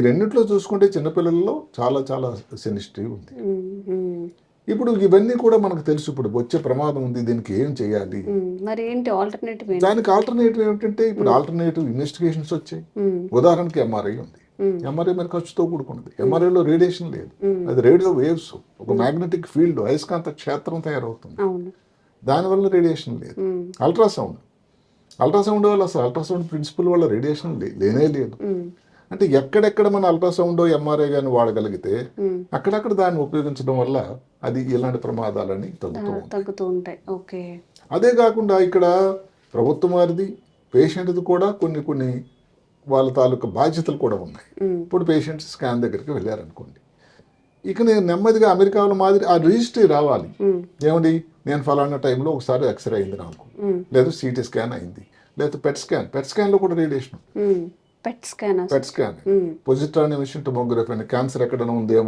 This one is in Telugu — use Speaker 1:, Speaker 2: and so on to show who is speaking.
Speaker 1: రెండిట్లో చూసుకుంటే చిన్నపిల్లల్లో చాలా చాలా సెన్సిటివ్ ఉంది. ఇప్పుడు ఇవన్నీ కూడా మనకు తెలుసు, ఇప్పుడు వచ్చే ప్రమాదం ఉంది, దీనికి ఏం చేయాలి,
Speaker 2: మరి ఏంటి ఆల్టర్నేటివ్?
Speaker 1: దానికి ఆల్టర్నేటివ్ ఏమిటంటే ఇప్పుడు ఆల్టర్నేటివ్ ఇన్వెస్టిగేషన్స్ వచ్చాయి. ఉదాహరణకి ఎంఆర్ఐ ఉంది. ఎంఆర్ఐ మరి ఖర్చుతో కూడుకున్నది. ఎంఆర్ఐలో రేడియేషన్ లేదు, అది రేడియో వేవ్స్, ఒక మ్యాగ్నెటిక్ ఫీల్డ్, అయస్కాంత క్షేత్రం తయారవుతుంది, దానివల్ల రేడియేషన్ లేదు. అల్ట్రాసౌండ్ వల్ల అసలు అల్ట్రాసౌండ్ ప్రిన్సిపల్ వల్ల రేడియేషన్ లేనే లేదు. అంటే ఎక్కడెక్కడ మన అల్ట్రాసౌండ్ ఎంఆర్ఐ కానీ వాడగలిగితే అక్కడక్కడ దాన్ని ఉపయోగించడం వల్ల అది ఇలాంటి ప్రమాదాలని
Speaker 2: తగ్గుతూ ఉంటాయి. ఓకే.
Speaker 1: అదే కాకుండా ఇక్కడ ప్రభుత్వం వారిది, పేషెంట్ది కూడా కొన్ని కొన్ని వాళ్ళ తాలూకా బాధ్యతలు కూడా ఉన్నాయి. ఇప్పుడు పేషెంట్స్ స్కాన్ దగ్గరికి వెళ్ళారనుకోండి, ఇక నేను నెమ్మదిగా అమెరికాలో మాదిరి ఆ రిజిస్ట్రీ రావాలి. ఏమండి, నేను ఫలానా టైంలో ఒకసారి ఎక్స్రే అయింది నాకు, లేదా సిటీ స్కాన్ అయింది, లేదా పెట్ స్కాన్లో కూడా radiation.
Speaker 2: PET scan,
Speaker 1: positron emission tomography అని, క్యాన్సర్ ఎక్కడైనా ఉందేమో